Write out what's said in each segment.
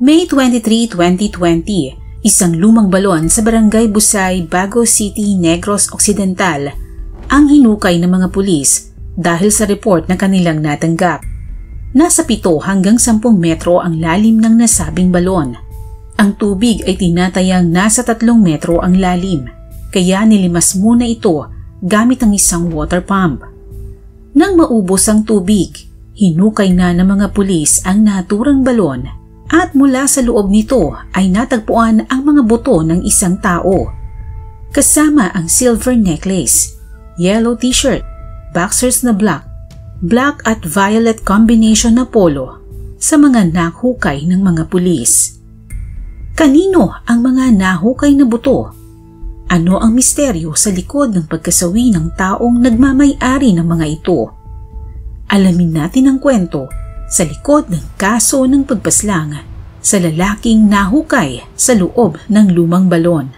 May 23, 2020, isang lumang balon sa Barangay Busay, Bago City, Negros Occidental ang hinukay ng mga pulis dahil sa report na kanilang natanggap. Nasa 7 hanggang 10 metro ang lalim ng nasabing balon. Ang tubig ay tinatayang nasa 3 metro ang lalim, kaya nilimas muna ito gamit ang isang water pump. Nang maubos ang tubig, hinukay na ng mga pulis ang naturang balon at mula sa loob nito ay natagpuan ang mga buto ng isang tao. Kasama ang silver necklace, yellow t-shirt, boxers na black at violet combination na polo sa mga nahukay ng mga pulis. Kanino ang mga nahukay na buto? Ano ang misteryo sa likod ng pagkasawi ng taong nagmamay-ari ng mga ito? Alamin natin ang kwento sa likod ng kaso ng pagpaslang sa lalaking nahukay sa loob ng lumang balon.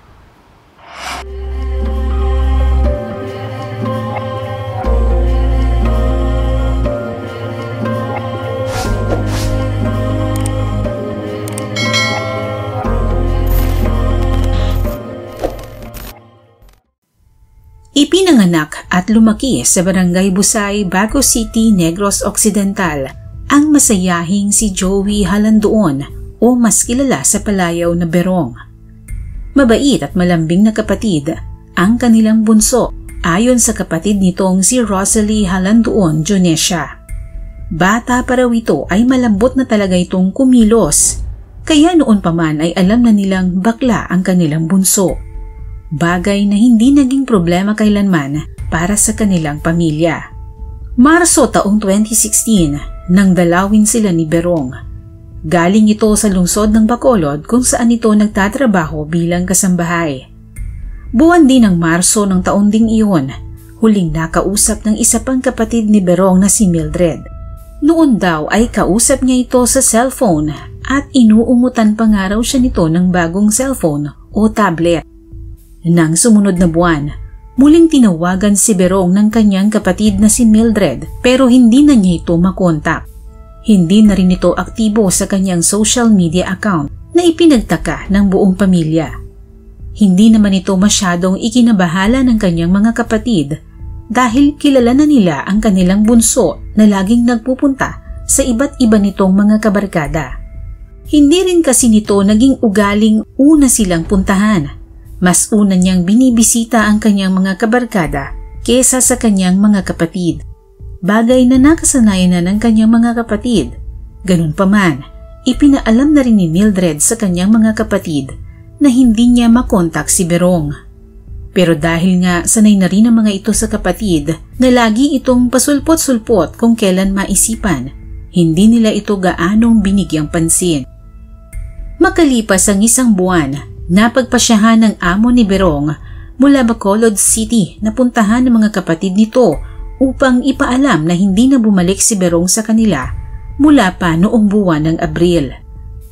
Ipinanganak at lumaki sa Barangay Busay, Bago City, Negros Occidental ang masayahing si Joey Halandoon o mas kilala sa palayaw na Berong. Mabait at malambing na kapatid ang kanilang bunso ayon sa kapatid nitong si Rosalie Halandoon Jonesia. Bata pa raw ito ay malambot na talaga itong kumilos, kaya noon pa man ay alam na nilang bakla ang kanilang bunso. Bagay na hindi naging problema kailanman para sa kanilang pamilya. Marso taong 2016 nang dalawin sila ni Berong. Galing ito sa lungsod ng Bacolod kung saan ito nagtatrabaho bilang kasambahay. Buwan din ng Marso ng taon ding iyon, huling nakausap ng isa pang kapatid ni Berong na si Mildred. Noon daw ay kausap niya ito sa cellphone at inuungutan pa nga raw siya nito ng bagong cellphone o tablet. Nang sumunod na buwan, muling tinawagan si Berong ng kanyang kapatid na si Mildred pero hindi na niya ito makontak. Hindi na rin ito aktibo sa kanyang social media account na ipinagtaka ng buong pamilya. Hindi naman ito masyadong ikinabahala ng kanyang mga kapatid dahil kilala na nila ang kanilang bunso na laging nagpupunta sa iba't iba nitong mga kabarkada. Hindi rin kasi nito naging ugaling una silang puntahan. Mas una niyang binibisita ang kanyang mga kabarkada kesa sa kanyang mga kapatid. Bagay na nakasanayan na ng kanyang mga kapatid. Ganun pa man, ipinaalam na rin ni Mildred sa kanyang mga kapatid na hindi niya makontak si Berong. Pero dahil nga sanay na rin ang mga ito sa kapatid na lagi itong pasulpot-sulpot kung kailan maisipan, hindi nila ito gaanong binigyang pansin. Makalipas ang isang buwan, napagpasyahan ng amo ni Berong mula Bacolod City na puntahan ng mga kapatid nito upang ipaalam na hindi na bumalik si Berong sa kanila mula pa noong buwan ng Abril.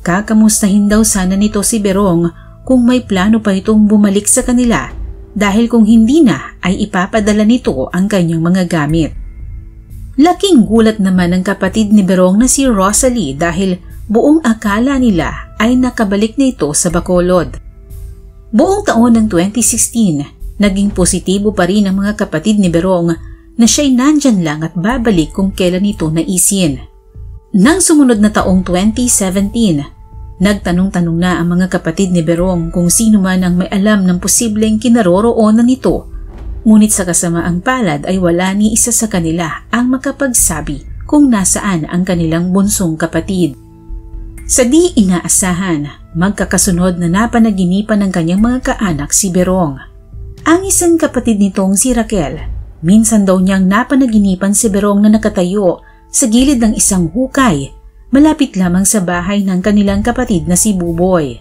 Kakamustahin daw sana nito si Berong kung may plano pa itong bumalik sa kanila dahil kung hindi na ay ipapadala nito ang kanyang mga gamit. Laking gulat naman ng kapatid ni Berong na si Rosalie dahil buong akala nila ay nakabalik na ito sa Bacolod. Buong taon ng 2016, naging positibo pa rin ang mga kapatid ni Berong na siya'y nandyan lang at babalik kung kailan ito naisin. Nang sumunod na taong 2017, nagtanong-tanong na ang mga kapatid ni Berong kung sino man ang may alam ng posibleng kinaroroonan nito, ngunit sa kasamaang palad ay wala ni isa sa kanila ang makapagsabi kung nasaan ang kanilang bunsong kapatid. Sa di inaasahan, magkakasunod na napanaginipan ng kanyang mga kaanak si Berong. Ang isang kapatid nitong si Raquel, minsan daw niyang napanaginipan si Berong na nakatayo sa gilid ng isang hukay, malapit lamang sa bahay ng kanilang kapatid na si Buboy.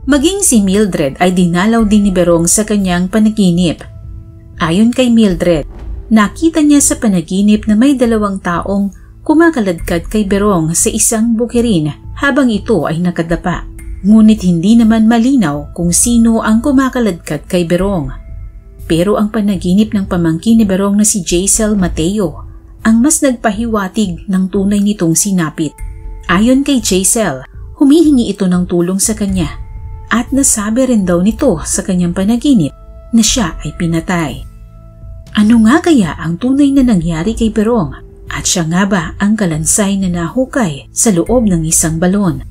Maging si Mildred ay dinalaw din ni Berong sa kanyang panaginip. Ayon kay Mildred, nakita niya sa panaginip na may 2 taong kumakaladkad kay Berong sa isang bukirin habang ito ay nakadapa. Ngunit hindi naman malinaw kung sino ang kumakaladkad kay Berong. Pero ang panaginip ng pamangkin ni Berong na si Jaisel Mateo ang mas nagpahiwatig ng tunay nitong sinapit. Ayon kay Jaisel, Humihingi ito ng tulong sa kanya at nasabi rin daw nito sa kanyang panaginip na siya ay pinatay. Ano nga kaya ang tunay na nangyari kay Berong at siya nga ba ang kalansay na nahukay sa loob ng isang balon?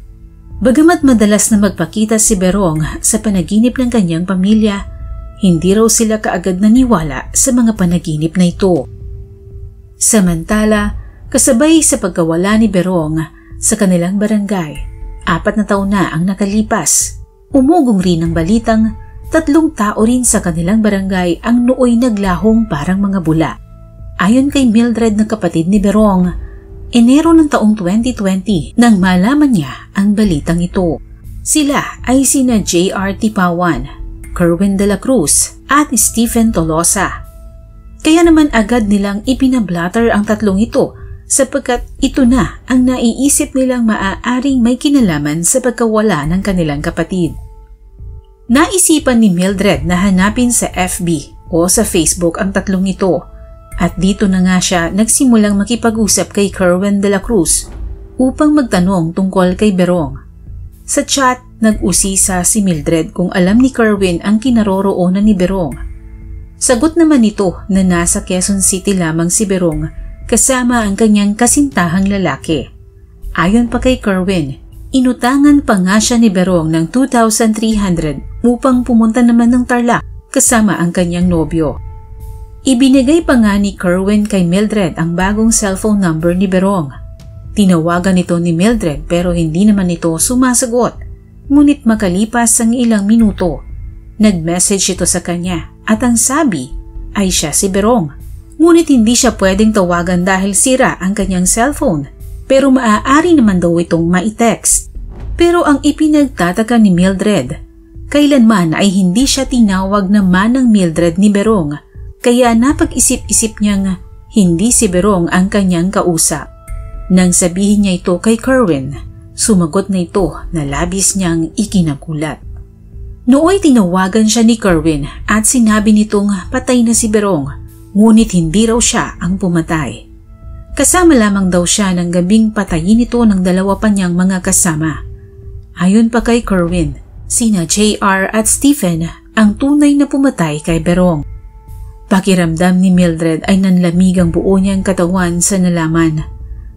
Bagamat madalas na magpakita si Berong sa panaginip ng kanyang pamilya, hindi raw sila kaagad naniwala sa mga panaginip na ito. Samantala, kasabay sa pagkawala ni Berong sa kanilang barangay, 4 na taon na ang nakalipas. Umugong rin ang balitang 3 tao rin sa kanilang barangay ang nooy naglahong parang mga bula. Ayon kay Mildred na kapatid ni Berong, Enero ng taong 2020 nang malaman niya ang balitang ito. Sila ay sina J.R. Tipawan, Kerwin de la Cruz at Stephen Tolosa. Kaya naman agad nilang ipinablatter ang 3 ito sapagkat ito na ang naiisip nilang maaaring may kinalaman sa pagkawala ng kanilang kapatid. Naisipan ni Mildred na hanapin sa FB o sa Facebook ang 3 ito at dito na nga siya nagsimulang makipag-usap kay Kerwin de la Cruz upang magtanong tungkol kay Berong. Sa chat, nag-usisa si Mildred kung alam ni Kerwin ang kinaroroonan ni Berong. Sagot naman nito na nasa Quezon City lamang si Berong kasama ang kanyang kasintahang lalaki. Ayon pa kay Kerwin, inutangan pa nga siya ni Berong ng 2,300 upang pumunta naman ng Tarlac kasama ang kanyang nobyo. Ibinigay pa nga ni Kerwin kay Mildred ang bagong cellphone number ni Berong. Tinawagan ito ni Mildred pero hindi naman ito sumasagot. Ngunit makalipas ang ilang minuto, nag-message ito sa kanya at ang sabi ay siya si Berong. Ngunit hindi siya pwedeng tawagan dahil sira ang kanyang cellphone pero maaari naman daw itong ma-text. Pero ang ipinagtataka ni Mildred, kailanman ay hindi siya tinawag na manang Mildred ni Berong kaya napag-isip-isip niyang hindi si Berong ang kanyang kausap. Nang sabihin niya ito kay Kerwin, sumagot na ito na labis niyang ikinagulat. Nooy tinawagan siya ni Kerwin at sinabi nitong patay na si Berong, ngunit hindi raw siya ang pumatay. Kasama lamang daw siya ng gabing patayin ito ng 2 pa niyang mga kasama. Ayon pa kay Kerwin, sina J.R. at Stephen ang tunay na pumatay kay Berong. Pakiramdam ni Mildred ay nanlamig ang buo niyang katawan sa nalaman.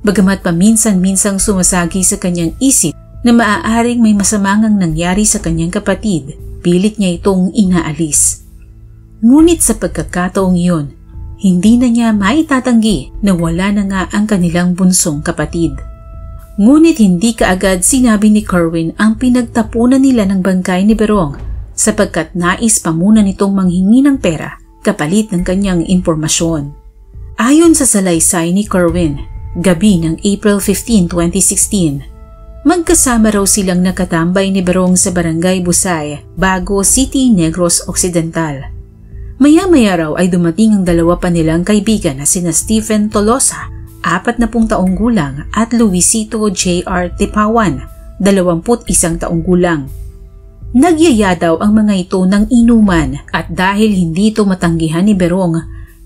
Bagamat paminsan-minsang sumasagi sa kanyang isip na maaaring may masamangang nangyari sa kanyang kapatid, pilit niya itong inaalis. Ngunit sa pagkakataong iyon, hindi na niya maitatanggi na wala na nga ang kanilang bunsong kapatid. Ngunit hindi kaagad sinabi ni Kerwin ang pinagtapunan nila ng bangkay ni Berong sapagkat nais pa muna nitong manghingi ng pera kapalit ng kanyang impormasyon. Ayon sa salaysay ni Kerwin, gabi ng April 15, 2016, magkasama raw silang nakatambay ni Berong sa Barangay Busay, Bago City, Negros Occidental. Maya-maya raw ay dumating ang 2 pa nilang kaibigan na sina Stephen Tolosa, 40 taong gulang at Luisito J.R. Tipawan, 21 taong gulang. Nagyaya daw ang mga ito ng inuman at dahil hindi ito matanggihan ni Berong,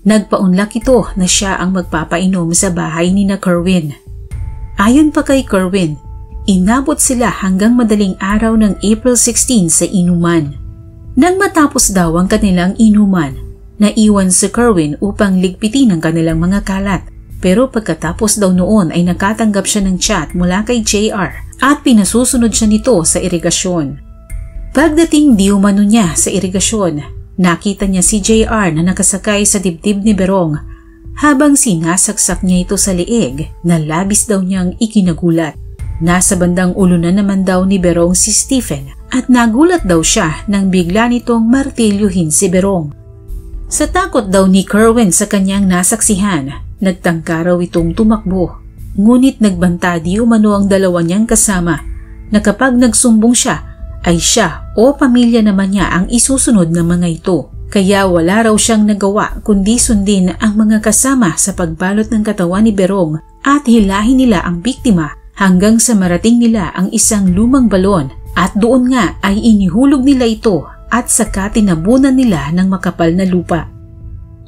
nagpaunlak ito na siya ang magpapainom sa bahay ni na Kerwin. Ayon pa kay Kerwin, inabot sila hanggang madaling araw ng April 16 sa inuman. Nang matapos daw ang kanilang inuman, naiwan si Kerwin upang ligpitin ang kanilang mga kalat. Pero pagkatapos daw noon ay nakatanggap siya ng chat mula kay JR at pinasusunod siya nito sa irigasyon. Pagdating di umano niya sa irigasyon, nakita niya si JR na nakasakay sa dibdib ni Berong habang sinasaksak niya ito sa liig na labis daw niyang ikinagulat. Nasa bandang ulo na naman daw ni Berong si Stephen at nagulat daw siya nang bigla nitong martilyuhin si Berong. Sa takot daw ni Kerwin sa kanyang nasaksihan, nagtangka raw itong tumakbo. Ngunit nagbanta di umano ang 2 niyang kasama na kapag nagsumbong siya ay siya o pamilya naman niya ang isusunod ng mga ito. Kaya wala raw siyang nagawa kundi sundin ang mga kasama sa pagbalot ng katawan ni Berong at hilahin nila ang biktima hanggang sa marating nila ang isang lumang balon at doon nga ay inihulog nila ito at saka tinabunan nila ng makapal na lupa.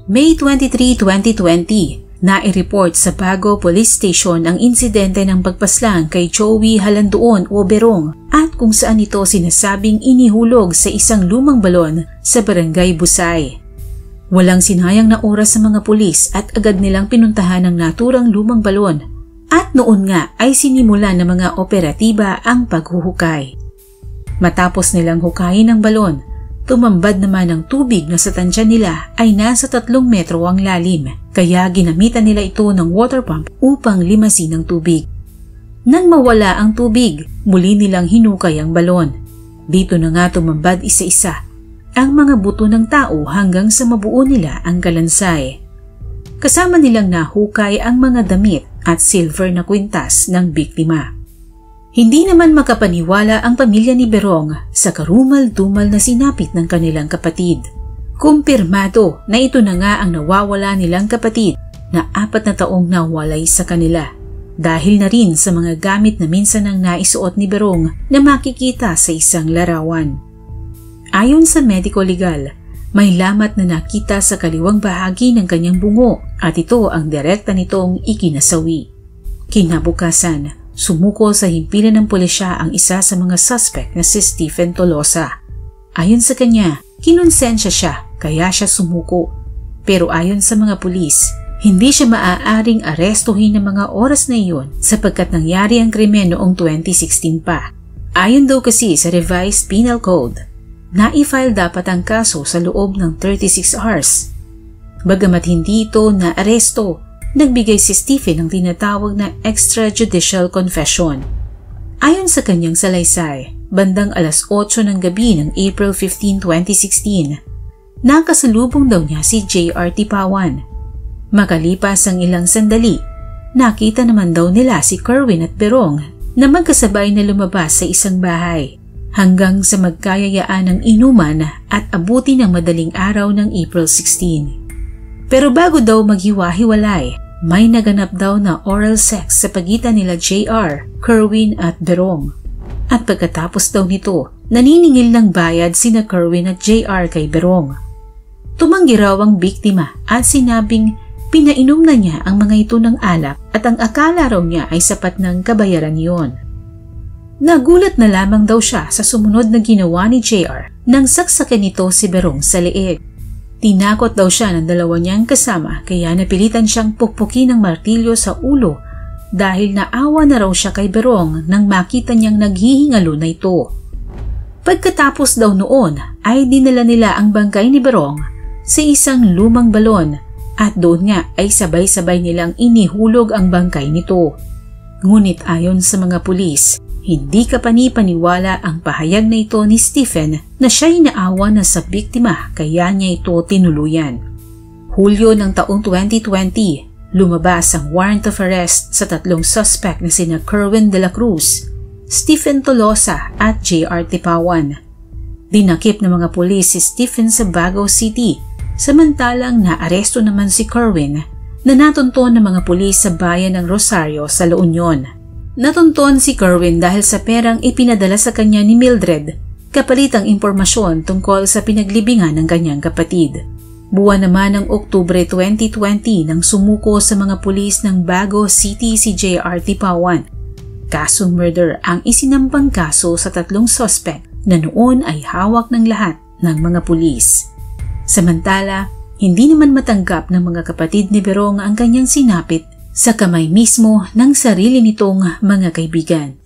May 23, 2020, Nai-report sa Bago Police Station ang insidente ng pagpaslang kay Joey Halandoon o Berong at kung saan ito sinasabing inihulog sa isang lumang balon sa Barangay Busay. Walang sinayang na oras sa mga pulis at agad nilang pinuntahan ang naturang lumang balon at noon nga ay sinimulan ng mga operatiba ang paghuhukay. Matapos nilang hukayin ang balon, tumambad naman ang tubig na sa tansya nila ay nasa 3 metro ang lalim, kaya ginamitan nila ito ng water pump upang limasin ang tubig. Nang mawala ang tubig, muli nilang hinukay ang balon. Dito na nga tumambad isa-isa ang mga buto ng tao hanggang sa mabuo nila ang kalansay. Kasama nilang nahukay ang mga damit at silver na kwintas ng biktima. Hindi naman makapaniwala ang pamilya ni Berong sa karumal-dumal na sinapit ng kanilang kapatid. Kumpirmado na ito na nga ang nawawala nilang kapatid na 4 na taong nawalay sa kanila dahil na rin sa mga gamit na minsan ang naisuot ni Berong na makikita sa isang larawan. Ayon sa medico legal, may lamat na nakita sa kaliwang bahagi ng kanyang bungo at ito ang direkta nitong ikinasawi. Kinabukasan, sumuko sa himpilan ng pulisya ang isa sa mga suspect na si Stephen Tolosa. Ayon sa kanya, kinonsensya siya kaya siya sumuko. Pero ayon sa mga pulis, hindi siya maaaring arestuhin ng mga oras na iyon sapagkat nangyari ang krimen noong 2016 pa. Ayon daw kasi sa Revised Penal Code, na-i-file dapat ang kaso sa loob ng 36 hours. Bagamat hindi ito na-aresto, nagbigay si Stephen ng tinatawag na extrajudicial confession. Ayon sa kanyang salaysay, bandang alas 8 ng gabi ng April 15, 2016, nakasalubong daw niya si JR Tipawan. Makalipas ang ilang sandali, nakita naman daw nila si Kerwin at Berong na magkasabay na lumabas sa isang bahay hanggang sa magkayayaan ng inuman at abuti ng madaling araw ng April 16. Pero bago daw maghiwa-hiwalay, may naganap daw na oral sex sa pagitan nila JR, Kerwin at Berong. At pagkatapos daw nito, naniningil ng bayad sina Kerwin at JR kay Berong. Tumanggi raw ang biktima at sinabing pinainom na niya ang mga ito ng alak at ang akala raw niya ay sapat ng kabayaran yon. Nagulat na lamang daw siya sa sumunod na ginawa ni JR nang saksakan nito si Berong sa leeg. Tinakot daw siya ng dalawa niyang kasama kaya napilitan siyang pukpukin ng martilyo sa ulo dahil naawa na raw siya kay Berong nang makita niyang naghihingalo na ito. Pagkatapos daw noon ay dinala nila ang bangkay ni Berong sa isang lumang balon at doon nga ay sabay-sabay nilang inihulog ang bangkay nito. Ngunit ayon sa mga pulis, hindi kapani-paniwala ang pahayag na ito ni Stephen na siya'y naawa na sa biktima kaya niya ito tinuluyan. Hulyo ng taong 2020, lumabas ang warrant of arrest sa 3 suspect na sina Kerwin de la Cruz, Stephen Tolosa at JR Tipawan. Dinakip ng mga pulis si Stephen sa Bago City, samantalang naaresto naman si Kerwin na natunton ng mga pulis sa bayan ng Rosario sa La Union. Natunton si Kerwin dahil sa perang ipinadala sa kanya ni Mildred kapalit ang impormasyon tungkol sa pinaglibingan ng kanyang kapatid. Buwan naman ng Oktubre 2020 nang sumuko sa mga pulis ng Bago City si JR Tipawan. Kasong murder ang isinampang kaso sa 3 suspect na noon ay hawak ng lahat ng mga pulis. Samantala, hindi naman matanggap ng mga kapatid ni Berong ang kanyang sinapit sa kamay mismo ng sarili nitong mga kaibigan.